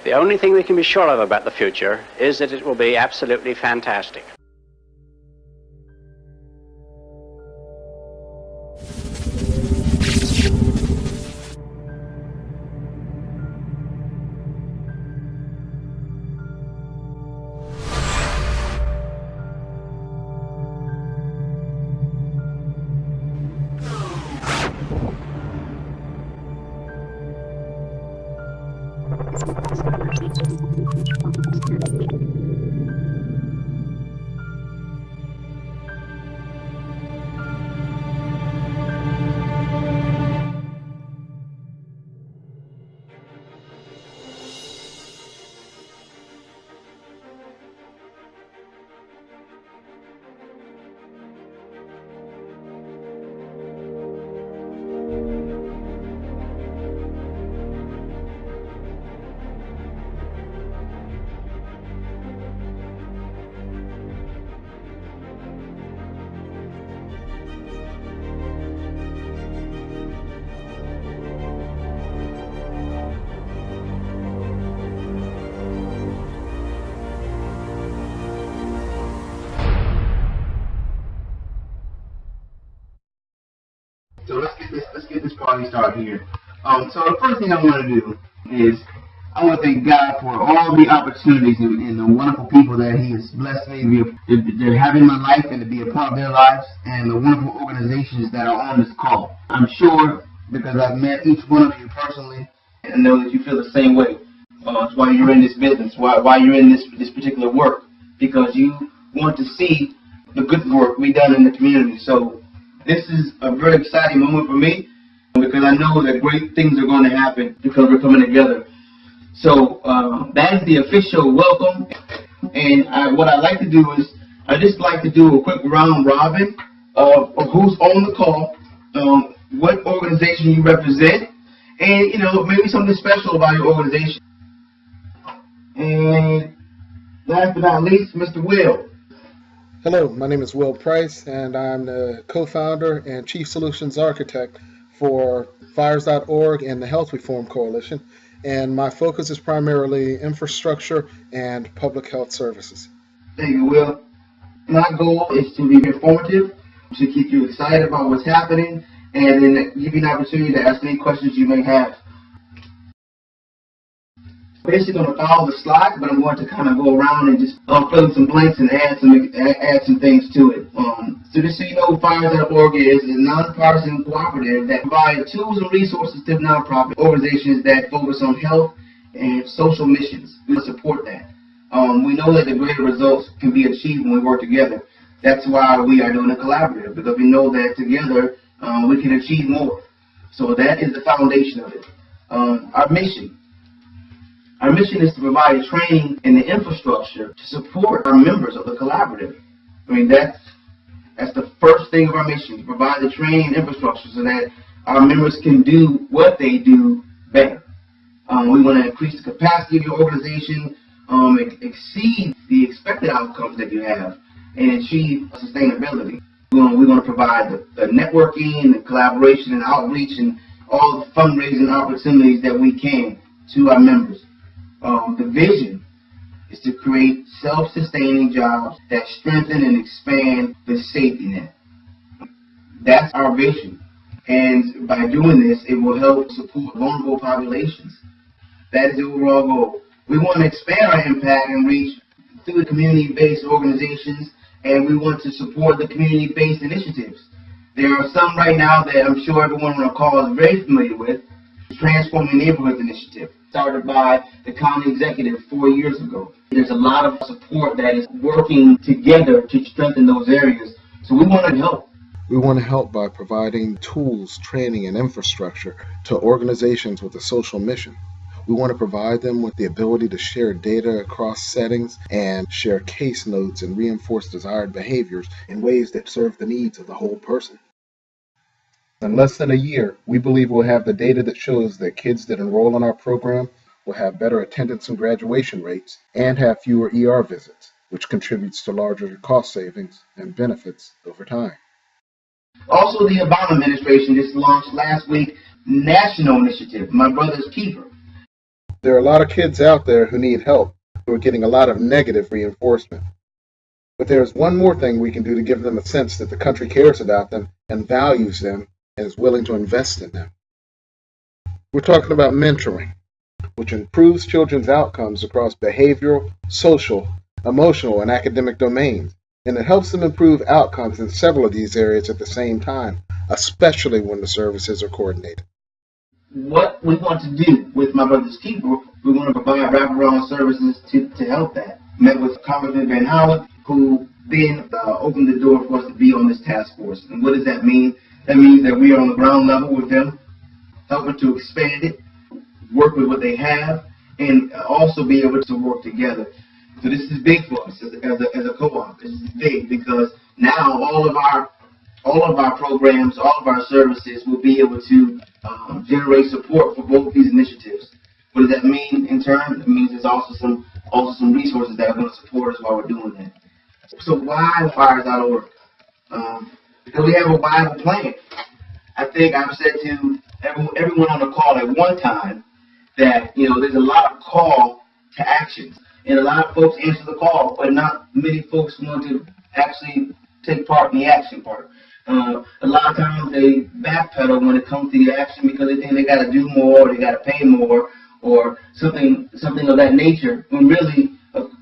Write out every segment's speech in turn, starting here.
The only thing we can be sure of about the future is that it will be absolutely fantastic. So let's get this party started here. So the first thing I want to do is I want to thank God for all the opportunities and the wonderful people that He has blessed me to have in my life and to be a part of their lives, and the wonderful organizations that are on this call. I'm sure, because I've met each one of you personally, and know that you feel the same way. That's why you're in this business, why you're in this particular work, because you want to see the good work we done in the community. So this is a very exciting moment for me, because I know that great things are going to happen because we're coming together. So that is the official welcome, and what I'd like to do is I just like to do a quick round robin of who's on the call, what organization you represent, and maybe something special about your organization. And last but not least, Mr. Will. Hello, my name is Will Price, and I'm the co-founder and chief solutions architect for PHIERS.org and the Health Reform Coalition, and my focus is primarily infrastructure and public health services. Thank you, Will. My goal is to be informative, to keep you excited about what's happening, and then give you an opportunity to ask any questions you may have. Basically going to follow the slides, but I'm going to kind of go around and just fill in some blanks and add some things to it. So just so you know, PHIERS.org is a nonpartisan cooperative that provides tools and resources to nonprofit organizations that focus on health and social missions. We support that. We know that the greater results can be achieved when we work together. That's why we are doing a collaborative, because we know that together we can achieve more. So that is the foundation of it. Our mission is to provide training and the infrastructure to support our members of the collaborative. I mean, that's the first thing of our mission, to provide the training and infrastructure so that our members can do what they do better. We want to increase the capacity of your organization, exceed the expected outcomes that you have, and achieve sustainability. We're going to provide the networking, the collaboration, and outreach, and all the fundraising opportunities that we can to our members. The vision is to create self-sustaining jobs that strengthen and expand the safety net. That's our vision. And by doing this, it will help support vulnerable populations. That is the overall goal. We want to expand our impact and reach through the community-based organizations, and we want to support the community-based initiatives. There are some right now that I'm sure everyone on the call is very familiar with. The Transforming Neighborhoods Initiative, started by the county executive 4 years ago. There's a lot of support that is working together to strengthen those areas. So we want to help. We want to help by providing tools, training, and infrastructure to organizations with a social mission. We want to provide them with the ability to share data across settings and share case notes and reinforce desired behaviors in ways that serve the needs of the whole person. In less than a year, we believe we'll have the data that shows that kids that enroll in our program will have better attendance and graduation rates and have fewer ER visits, which contributes to larger cost savings and benefits over time. Also, the Obama administration just launched last week National Initiative, My Brother's Keeper. There are a lot of kids out there who need help, who are getting a lot of negative reinforcement. But there's one more thing we can do to give them a sense that the country cares about them and values them and is willing to invest in them. We're talking about mentoring, which improves children's outcomes across behavioral, social, emotional, and academic domains, and it helps them improve outcomes in several of these areas at the same time, especially when the services are coordinated. What we want to do with My Brother's Keeper, we want to provide wraparound services to help that. Met with Congressman Van Howard, who then opened the door for us to be on this task force. And what does that mean? That means that we are on the ground level with them, helping to expand it, work with what they have, and also be able to work together. So this is big for us as a co-op. This is big because now all of our programs, all of our services will be able to generate support for both of these initiatives. What does that mean in turn? It means there's also some resources that are going to support us while we're doing that. So why PHIERS.org? Because we have a viable plan. I think I've said to everyone on the call at one time that, there's a lot of call to actions. And a lot of folks answer the call, but not many folks want to actually take part in the action part. A lot of times they backpedal when it comes to the action because they think they got to do more, or they got to pay more, or something of that nature. When really,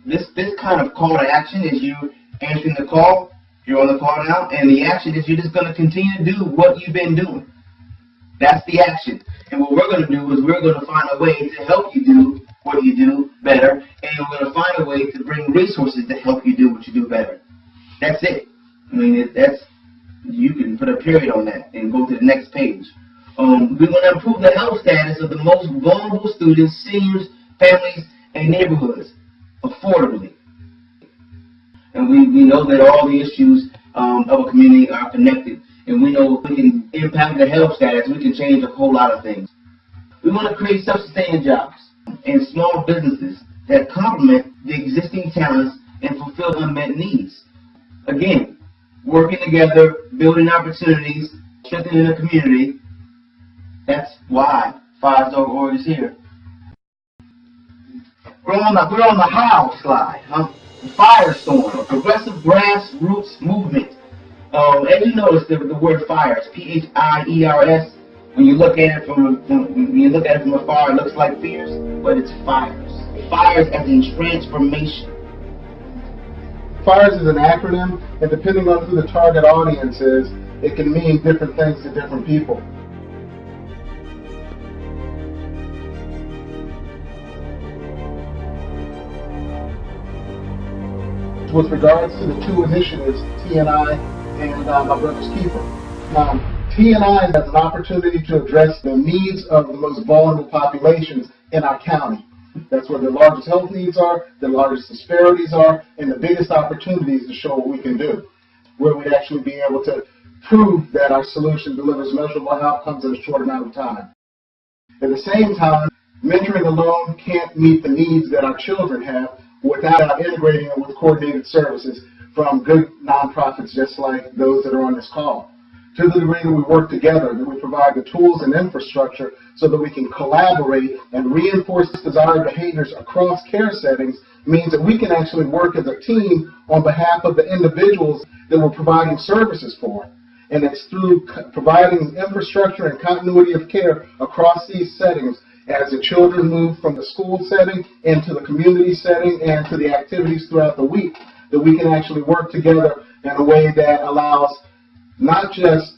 this kind of call to action is you answering the call, you're on the call now, and the action is you're just going to continue to do what you've been doing. That's the action. And what we're going to do is we're going to find a way to help you do what you do better, and we're going to find a way to bring resources to help you do what you do better. That's it. I mean, you can put a period on that and go to the next page. We're going to improve the health status of the most vulnerable students, seniors, families, and neighborhoods affordably. And we know that all the issues of a community are connected. And we know if we can impact the health status, we can change a whole lot of things. We want to create self-sustaining jobs and small businesses that complement the existing talents and fulfill unmet needs. Again, working together, building opportunities, strengthening the community. That's why PHIERS.org is here. We're on the how slide, huh? Firestorm, a progressive grassroots movement. As you notice, the word PHIERS, PHIERS. When you look at it from afar, it looks like fears, but it's PHIERS. PHIERS as in transformation. PHIERS is an acronym, and depending on who the target audience is, it can mean different things to different people. With regards to the two initiatives, T&I and My Brother's Keeper. T&I has an opportunity to address the needs of the most vulnerable populations in our county. That's where the largest health needs are, the largest disparities are, and the biggest opportunities to show what we can do, where we'd actually be able to prove that our solution delivers measurable outcomes in a short amount of time. At the same time, mentoring alone can't meet the needs that our children have without integrating it with coordinated services from good nonprofits just like those that are on this call. To the degree that we work together, that we provide the tools and infrastructure so that we can collaborate and reinforce desired behaviors across care settings, means that we can actually work as a team on behalf of the individuals that we're providing services for. And it's through providing infrastructure and continuity of care across these settings as the children move from the school setting into the community setting and to the activities throughout the week, that we can actually work together in a way that allows not just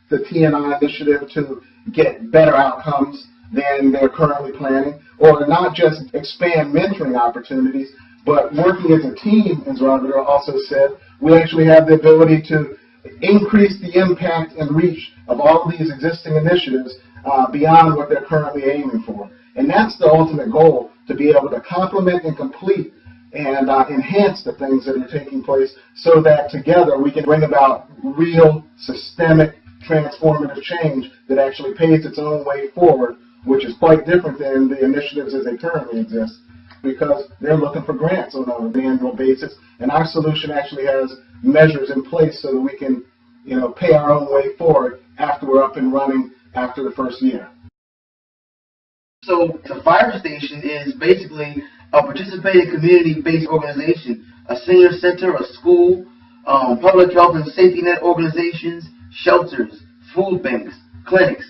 the T&I initiative to get better outcomes than they're currently planning, or not just expand mentoring opportunities, but working as a team, as Robert also said, we actually have the ability to increase the impact and reach of all of these existing initiatives beyond what they're currently aiming for. And that's the ultimate goal, to be able to complement and complete and enhance the things that are taking place so that together we can bring about real, systemic, transformative change that actually paves its own way forward, which is quite different than the initiatives as they currently exist, because they're looking for grants on an annual basis, and our solution actually has measures in place so that we can, pay our own way forward after we're up and running after the first year. So the fire station is basically a participating community-based organization, a senior center, a school, public health and safety net organizations, shelters, food banks, clinics.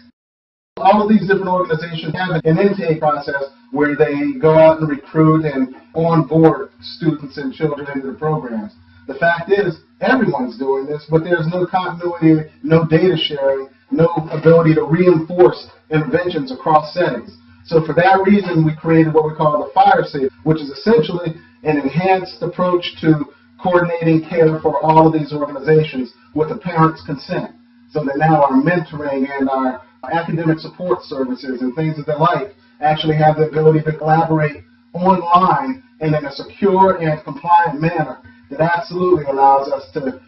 All of these different organizations have an intake process where they go out and recruit and onboard students and children into the programs. The fact is, everyone's doing this, but there's no continuity, no data sharing, no ability to reinforce interventions across settings. So for that reason, we created what we call the Fire Safe, which is essentially an enhanced approach to coordinating care for all of these organizations with the parents' consent. So that now our mentoring and our academic support services and things of the like actually have the ability to collaborate online and in a secure and compliant manner that absolutely allows us to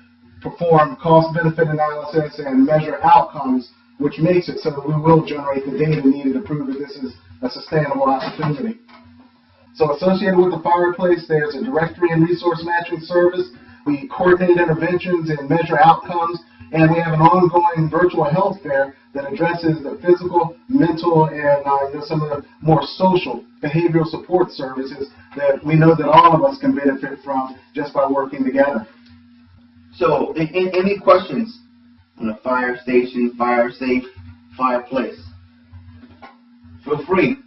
perform cost-benefit analysis and measure outcomes, which makes it so that we will generate the data needed to prove that this is a sustainable opportunity. So associated with the fireplace, there's a directory and resource matching service. We coordinate interventions and measure outcomes, and we have an ongoing virtual health fair that addresses the physical, mental, and some of the more social behavioral support services that we know that all of us can benefit from just by working together. So, any questions on the fire station, fire safe, fireplace? Feel free.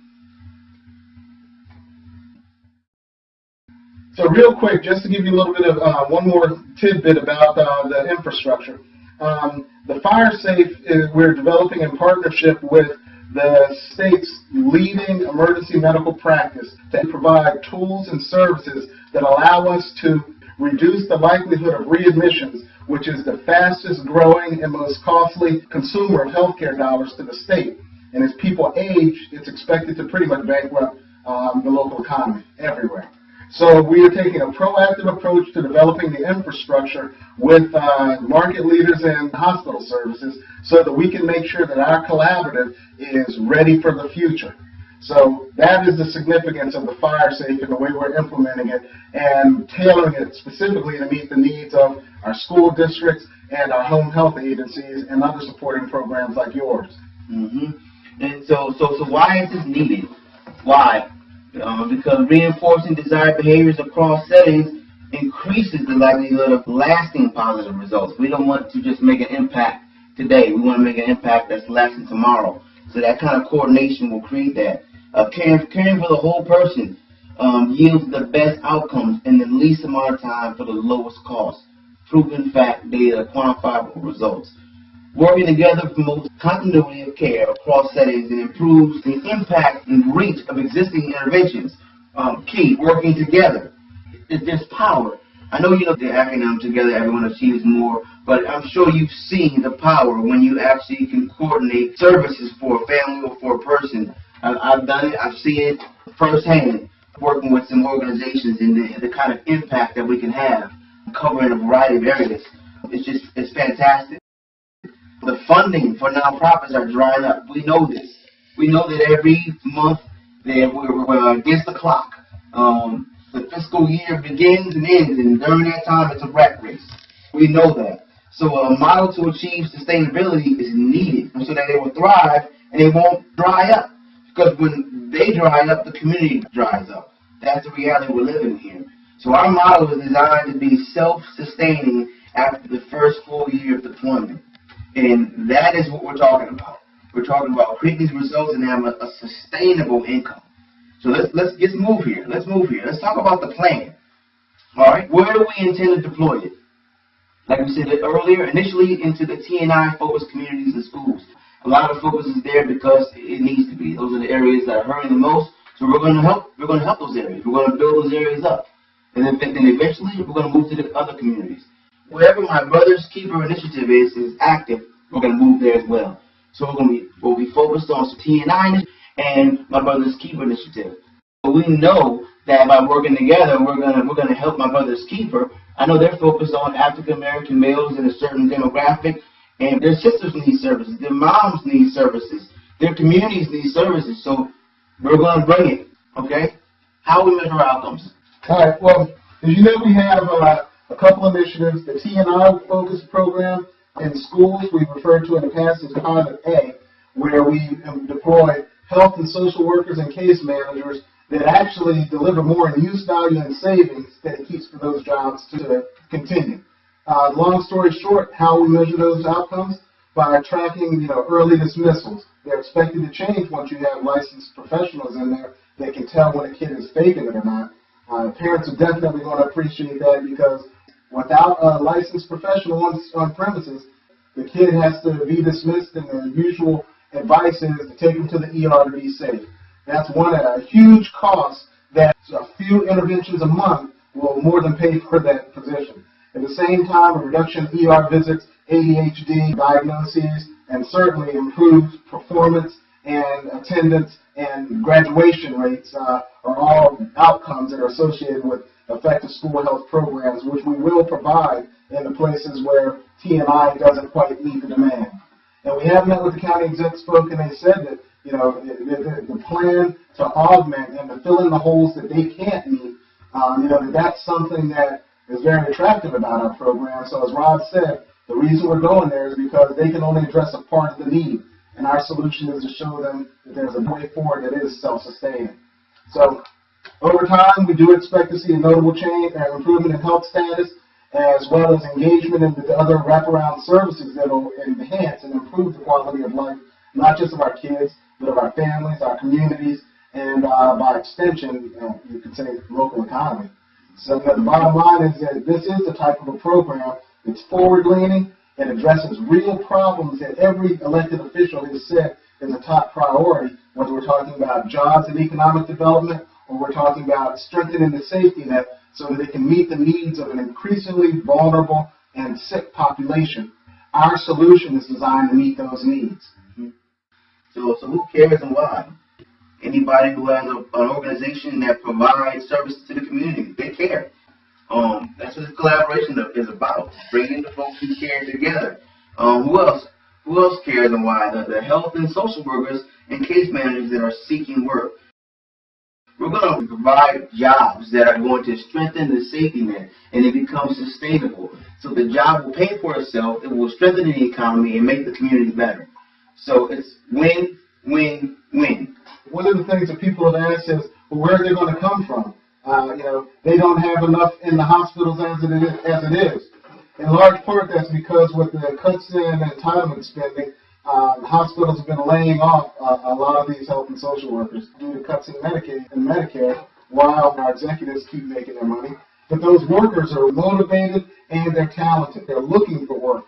So real quick, just to give you a little bit of one more tidbit about the infrastructure. The Fire Safe, we're developing in partnership with the state's leading emergency medical practice to provide tools and services that allow us to reduce the likelihood of readmissions, which is the fastest growing and most costly consumer of healthcare dollars to the state. And as people age, it's expected to pretty much bankrupt the local economy everywhere. So we are taking a proactive approach to developing the infrastructure with market leaders and hospital services so that we can make sure that our collaborative is ready for the future. So that is the significance of the Fire Safe and the way we're implementing it and tailoring it specifically to meet the needs of our school districts and our home health agencies and other supporting programs like yours. Mm-hmm. And so why is this needed? Why? Because reinforcing desired behaviors across settings increases the likelihood of lasting positive results. We don't want to just make an impact today. We want to make an impact that's lasting tomorrow. So that kind of coordination will create that. Caring for the whole person yields the best outcomes in the least amount of time for the lowest cost. Proven fact, data, quantifiable results. Working together promotes continuity of care across settings and improves the impact and reach of existing interventions. Key, working together. There's power. I know you know the acronym Together Everyone Achieves More, but I'm sure you've seen the power when you actually can coordinate services for a family or for a person. I've done it. I've seen it firsthand working with some organizations and the kind of impact that we can have covering a variety of areas. It's fantastic. The funding for nonprofits are drying up. We know this. We know that every month that we're against the clock. The fiscal year begins and ends, and during that time, it's a rat race. We know that. So a model to achieve sustainability is needed so that they will thrive and they won't dry up. Because when they dry up, the community dries up. That's the reality we're living in here. So our model is designed to be self-sustaining after the first full year of deployment. And that is what we're talking about. We're talking about creating these results and having a sustainable income. So let's move here. Let's talk about the plan. All right, where do we intend to deploy it? Like we said earlier, initially into the T&I focused communities and schools. A lot of focus is there because it needs to be. Those are the areas that are hurting the most. So we're going to help those areas. We're going to build those areas up, and then eventually we're going to move to the other communities. Wherever my Brother's Keeper initiative is active, we're going to move there as well. So we'll be focused on T&I and my Brother's Keeper initiative. But we know that by working together, we're going to help my Brother's Keeper. I know they're focused on African American males in a certain demographic, and their sisters need services, their moms need services, their communities need services. So we're going to bring it. Okay? How we measure outcomes? All right. Well, as you know, we have a couple initiatives. The T&I focus program in schools we referred to in the past as Pilot A, where we deploy health and social workers and case managers that actually deliver more in use value and savings than it keeps for those jobs to continue. Long story short, how we measure those outcomes? By tracking, early dismissals. They're expected to change once you have licensed professionals in there that can tell when a kid is faking it or not. Parents are definitely going to appreciate that, because without a licensed professional on premises, the kid has to be dismissed, and the usual advice is to take them to the ER to be safe. That's a huge cost that a few interventions a month will more than pay for that physician. At the same time, a reduction in ER visits, ADHD diagnoses, and certainly improved performance and attendance and graduation rates are all outcomes that are associated with effective school health programs, which we will provide in the places where TNI doesn't quite meet the demand. And we have met with the county exec spoke, and they said that the plan to augment and to fill in the holes that they can't meet, that's something that is very attractive about our program. So as Rob said, the reason we're going there is because they can only address a part of the need, and our solution is to show them that there's a way forward that is self-sustaining. So over time, we do expect to see a notable change and improvement in health status, as well as engagement in the other wraparound services that will enhance and improve the quality of life, not just of our kids, but of our families, our communities, and by extension, you could say, local economy. So the bottom line is that this is the type of a program that's forward-leaning and addresses real problems that every elected official has said is a top priority, whether we're talking about jobs and economic development, or we're talking about strengthening the safety net so that it can meet the needs of an increasingly vulnerable and sick population. Our solution is designed to meet those needs. So who cares and why? Anybody who has an organization that provides services to the community, they care. That's what this collaboration is about, bringing the folks who care together. Who else cares and why? The health and social workers and case managers that are seeking work. We're going to provide jobs that are going to strengthen the safety net, and it becomes sustainable. So the job will pay for itself, it will strengthen the economy and make the community better. So it's win, win, win. One of the things that people have asked is, well, where are they going to come from? They don't have enough in the hospitals as it is. In large part, that's because with the cuts in entitlement spending, hospitals have been laying off a lot of these health and social workers due to cuts in Medicaid and Medicare, while our executives keep making their money. But those workers are motivated and they're talented. They're looking for work.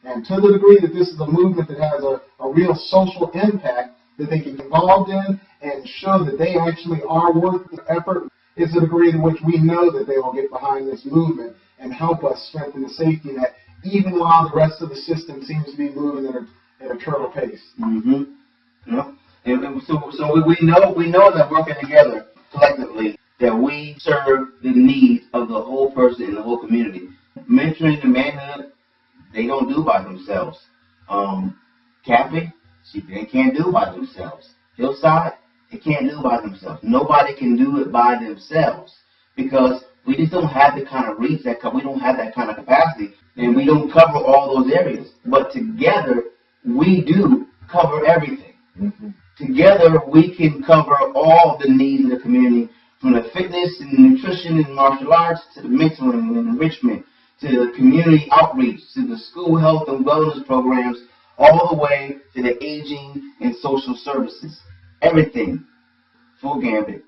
And to the degree that this is a movement that has a real social impact that they can get involved in and show that they actually are worth the effort, is the degree in which we know that they will get behind this movement and help us strengthen the safety net, even while the rest of the system seems to be moving at a turtle pace. Mm-hmm. Yeah. And so we know that working together collectively, that we serve the needs of the whole person in the whole community. Mentoring and manhood, they don't do by themselves. Catholic, they can't do by themselves. Hillside, they can't do by themselves. Nobody can do it by themselves because we just don't have the kind of reach, we don't have that kind of capacity, and we don't cover all those areas. But together, we do cover everything. Mm-hmm. Together, we can cover all the needs of the community, from the fitness and nutrition and martial arts to the mentoring and enrichment, to the community outreach, to the school health and wellness programs, all the way to the aging and social services. Everything. Full gambit.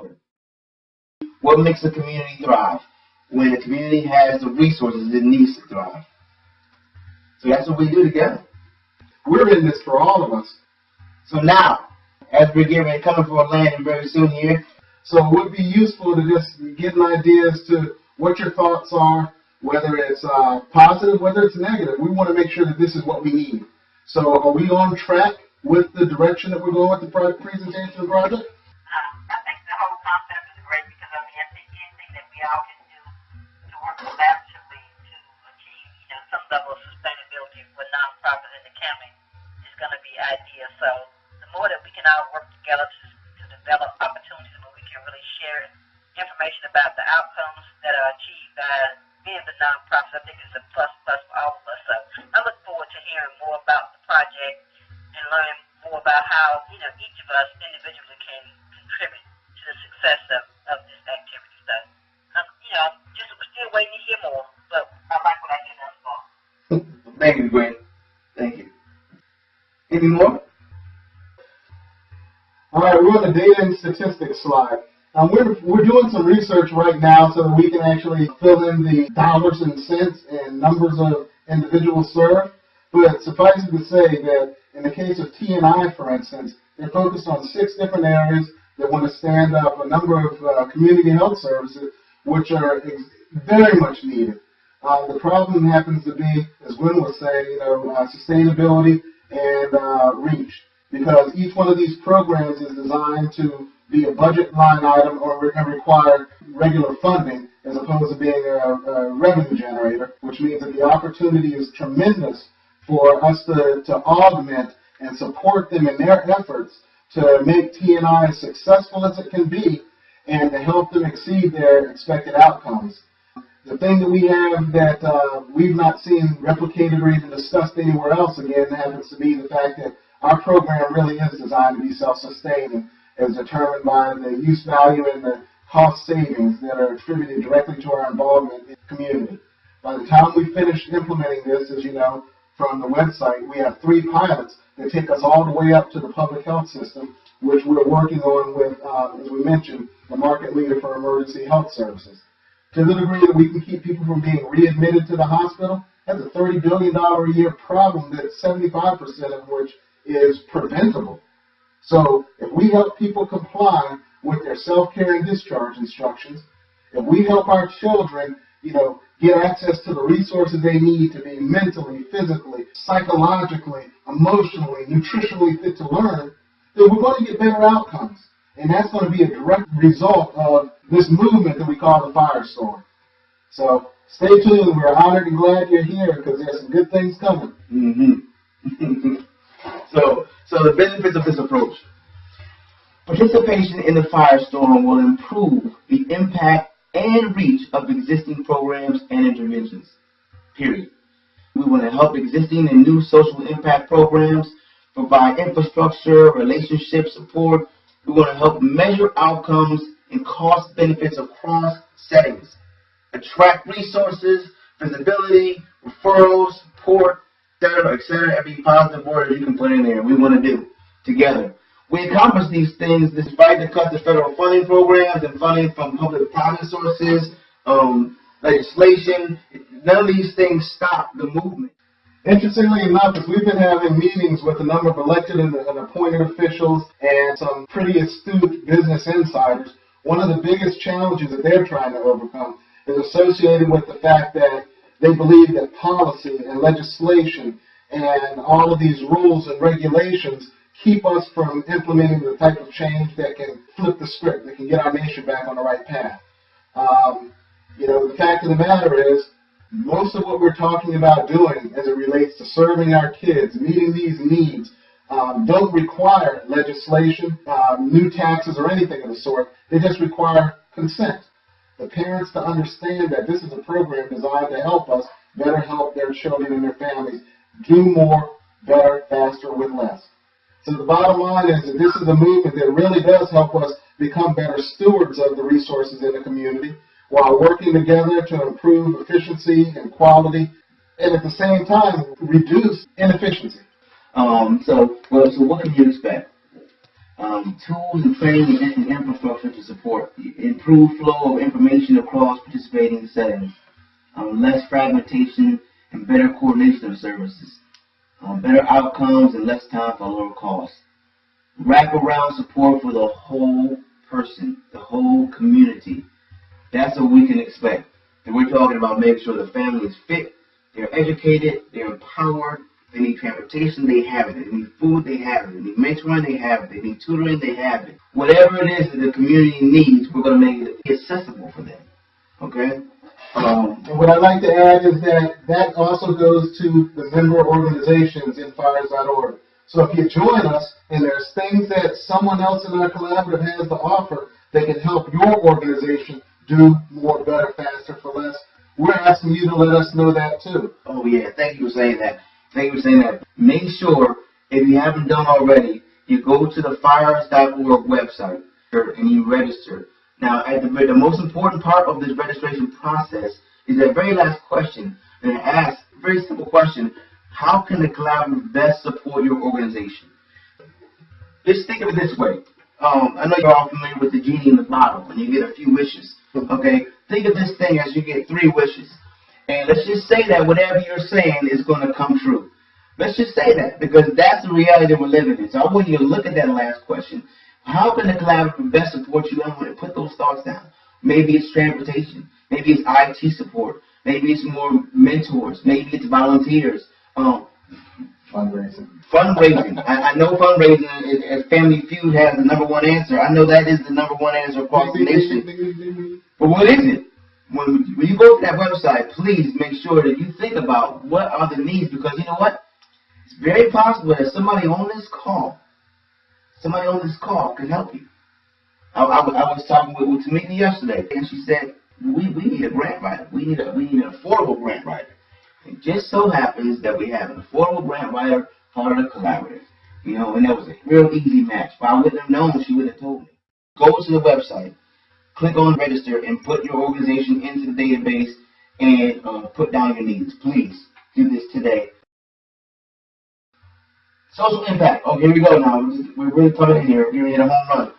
What makes a community thrive? When the community has the resources it needs to thrive. So that's what we do together. We're in this for all of us. So now, as we're getting ready, coming for a landing very soon here, so it would be useful to just get an idea as to what your thoughts are, whether it's positive, whether it's negative. We want to make sure that this is what we need. So are we on track with the direction that we're going with the presentation of the project? I think the whole concept is great because I think anything that we all can do to work collaboratively to achieve, some level of sustainability for nonprofits in the county is going to be ideal. So the more that we can all work together to develop opportunities where we can really share information about the outcomes that are achieved by being the nonprofits, I think it's a plus for all of us. So I look forward to hearing more about the project and learn more about how, each of us individually can contribute to the success of this activity. So, I'm just still waiting to hear more, but I like what I hear thus far. Thank you, Gwen. Thank you. Any more? All right, we're on the data and statistics slide. We're doing some research right now so that we can actually fill in the dollars and cents and numbers of individuals served. But suffice it to say that in the case of T&I, for instance, they're focused on 6 different areas that want to stand up a number of community health services, which are very much needed. The problem happens to be, as Gwen was saying, sustainability and reach, because each one of these programs is designed to be a budget line item or require regular funding as opposed to being a revenue generator, which means that the opportunity is tremendous for us to augment and support them in their efforts to make T&I as successful as it can be and to help them exceed their expected outcomes. The thing that we have that we've not seen replicated or even discussed anywhere else, again, happens to be the fact that our program really is designed to be self-sustaining, as determined by the use value and the cost savings that are attributed directly to our involvement in the community. By the time we finish implementing this, as you know from the website, we have 3 pilots that take us all the way up to the public health system, which we're working on with, as we mentioned, the market leader for emergency health services. To the degree that we can keep people from being readmitted to the hospital, that's a $30 billion a year problem that 75% of which is preventable. So if we help people comply with their self-care and discharge instructions, if we help our children, get access to the resources they need to be mentally, physically, psychologically, emotionally, nutritionally fit to learn, then we're going to get better outcomes. And that's going to be a direct result of this movement that we call the Firestorm. So stay tuned. We're honored and glad you're here because there's some good things coming. Mm-hmm. So the benefits of this approach. Participation in the Firestorm will improve the impact and reach of existing programs and interventions, period. We want to help existing and new social impact programs, provide infrastructure, relationship support. We want to help measure outcomes and cost benefits across settings, attract resources, visibility, referrals, support, etc. Every positive word you can put in there, we want to do together. We accomplish these things despite the cuts to federal funding programs and funding from public-private sources, legislation. None of these things stop the movement. Interestingly enough, as we've been having meetings with a number of elected and appointed officials and some pretty astute business insiders, one of the biggest challenges that they're trying to overcome is associated with the fact that they believe that policy and legislation and all of these rules and regulations keep us from implementing the type of change that can flip the script, that can get our nation back on the right path. The fact of the matter is, most of what we're talking about doing as it relates to serving our kids, meeting these needs, don't require legislation, new taxes, or anything of the sort. They just require consent. The parents to understand that this is a program designed to help us better help their children and their families do more, better, faster, with less. So the bottom line is that this is a movement that really does help us become better stewards of the resources in the community while working together to improve efficiency and quality and at the same time reduce inefficiency. So what can you expect? Tools and training and infrastructure to support improved flow of information across participating settings, less fragmentation and better coordination of services, better outcomes and less time for lower costs. Wraparound support for the whole person, the whole community. That's what we can expect. And we're talking about making sure the family is fit, they're educated, they're empowered, they need transportation, they have it. They need food, they have it. They need mentoring, they have it. They need tutoring, they have it. Whatever it is that the community needs, we're going to make it accessible for them. Okay? And what I'd like to add is that also goes to the member organizations in PHIERS.org. So if you join us and there's things that someone else in our collaborative has to offer that can help your organization do more, better, faster, for less, we're asking you to let us know that too. Oh, yeah. Thank you for saying that. Thank you for saying that. Make sure If you haven't done already, you go to the PHIERS.org website and you register. Now, at the most important part of this registration process is that very last question, and it asks a very simple question: how can the collaborative best support your organization? Just think of it this way. I know you're all familiar with the genie in the bottle, and you get a few wishes. Okay, think of this thing as you get 3 wishes, and let's just say that whatever you're saying is going to come true. Let's just say that, because that's the reality that we're living in. So I want you to look at that last question. How can the collaborative best support you? I'm going to put those thoughts down. Maybe it's transportation. Maybe it's IT support. Maybe it's more mentors. Maybe it's volunteers. Fundraising. Fundraising. I know fundraising, as Family Feud has the #1 answer. I know that is the #1 answer across the nation. But what is it? When you go to that website, please make sure that you think about what are the needs, because you know what? It's very possible that somebody on this call can help you. I was talking with Tamika yesterday, and she said, we need a grant writer. We need an affordable grant writer. It just so happens that we have an affordable grant writer part of the collaborative. You know, and that was a real easy match. If I wouldn't have known, she would have told me. Go to the website, click on register, and put your organization into the database and put down your needs. Please do this today. Social impact. Oh, here we go now. We're really coming in here. We're in a home run.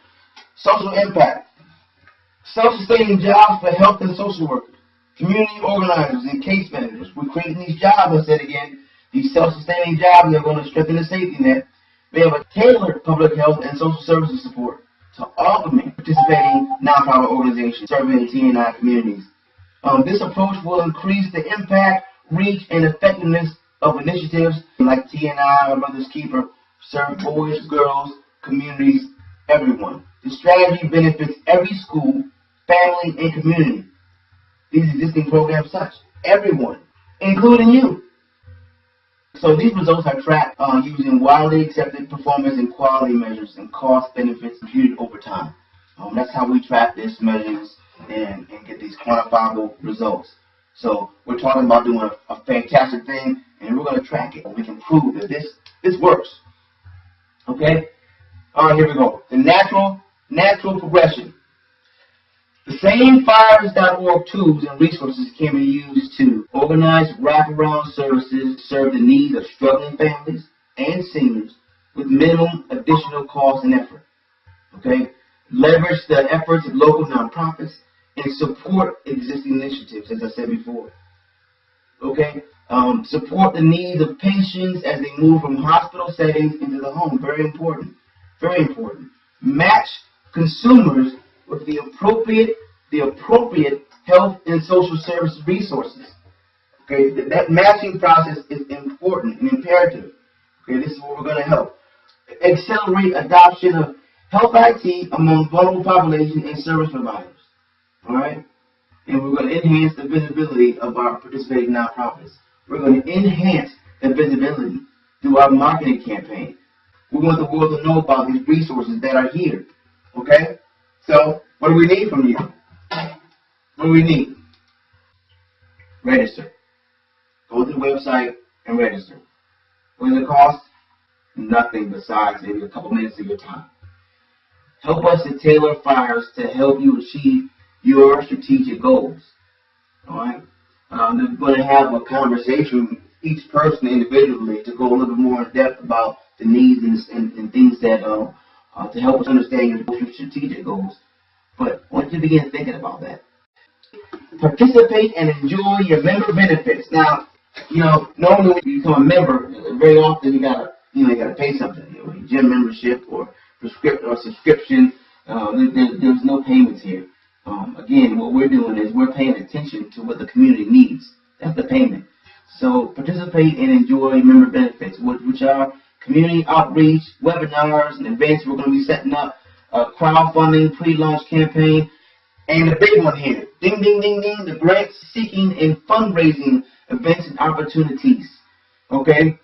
Social impact. Self-sustaining jobs for health and social workers, community organizers, and case managers. We're creating these jobs, I said again, these self-sustaining jobs that are going to strengthen the safety net. We have a tailored public health and social services support to augment participating nonprofit organizations serving T&I communities. This approach will increase the impact, reach, and effectiveness of initiatives like T&I, Mother's Keeper, serve boys, girls, communities, everyone. The strategy benefits every school, family, and community. These existing programs touch everyone, including you. So these results are tracked using widely accepted performance and quality measures and cost benefits computed over time. That's how we track this, measures, and get these quantifiable results. So we're talking about doing a fantastic thing, and we're going to track it. We can prove that this works. Okay? All right, here we go. The natural progression. The same PHIERS.org tools and resources can be used to organize wraparound services to serve the needs of struggling families and seniors with minimum additional cost and effort. Okay? Leverage the efforts of local nonprofits and support existing initiatives, as I said before. Okay? Support the needs of patients as they move from hospital settings into the home. Very important. Very important. Match consumers with the appropriate health and social service resources. Okay, that matching process is important and imperative. Okay, this is what we're going to help. Accelerate adoption of health IT among vulnerable populations and service providers. All right, and we're going to enhance the visibility of our participating nonprofits. We're going to enhance the visibility through our marketing campaign. We want the world to know about these resources that are here. Okay? So, what do we need from you? What do we need? Register. Go to the website and register. What does it cost? Nothing besides maybe a couple minutes of your time. Help us to tailor PHIERS to help you achieve your strategic goals. All right? We're going to have a conversation with each person individually to go a little bit more in depth about the needs and things that to help us understand your strategic goals. But once you begin thinking about that, participate and enjoy your member benefits. Now, normally when you become a member, very often you gotta pay something, gym membership or subscription. There's no payments here. Again, what we're doing is we're paying attention to what the community needs. That's the payment. So participate and enjoy member benefits, which are community outreach, webinars, and events. We're going to be setting up a crowdfunding pre-launch campaign. And the big one here, ding, ding, ding, ding, the grant seeking and fundraising events and opportunities. Okay?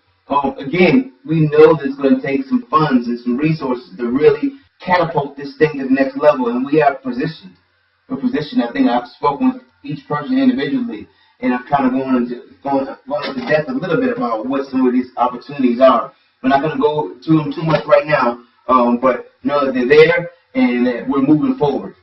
Again, we know that it's going to take some funds and some resources to really catapult this thing to the next level, and we are positioned. We're positioned. I think I've spoken with each person individually, and I'm kind of going into depth a little bit about what some of these opportunities are. We're not going to go to them too much right now, but know that they're there and that we're moving forward.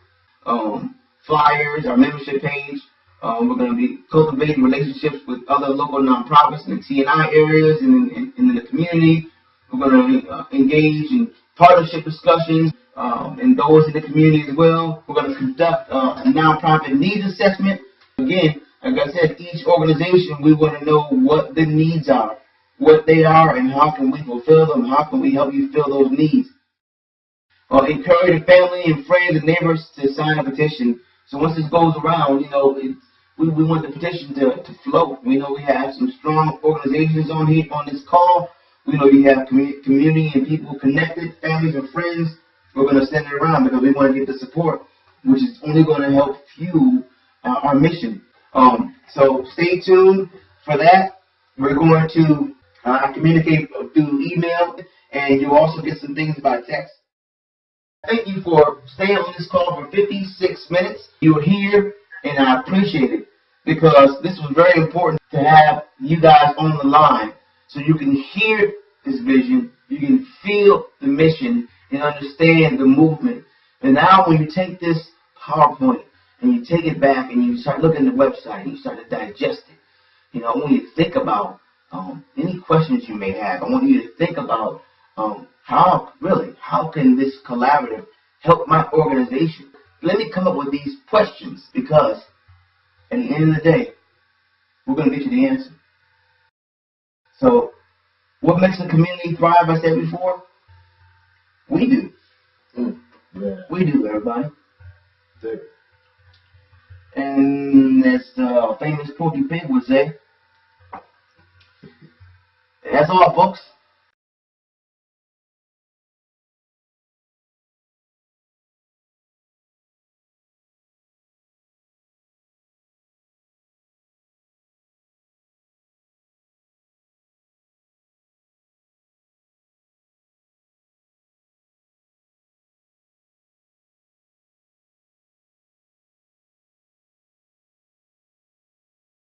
Flyers, our membership page. We're going to be cultivating relationships with other local nonprofits in the T&I areas and in the community. We're going to engage in partnership discussions and those in the community as well. We're going to conduct a nonprofit needs assessment. Again, like I said, each organization, we want to know what the needs are, what they are, and how can we fulfill them, how can we help you fill those needs. Encourage family and friends and neighbors to sign a petition. So once this goes around, we want the petition to flow. We know we have some strong organizations on here on this call. We know you have community and people connected, families and friends. We're going to send it around because we want to get the support, which is only going to help fuel our mission. So stay tuned for that. We're going to communicate through email, and you'll also get some things by text. Thank you for staying on this call for 56 minutes. You were here, and I appreciate it because this was very important to have you guys on the line so you can hear this vision, you can feel the mission, and understand the movement. And now when you take this PowerPoint and you take it back and you start looking at the website and you start to digest it, I want you to think about any questions you may have. I want you to think about how can this collaborative help my organization? Let me come up with these questions because at the end of the day, we're going to get you the answer. So, what makes a community thrive, I said before? We do. Yeah. We do, everybody. Yeah. And as the famous Porky Pig would say, that's all, folks.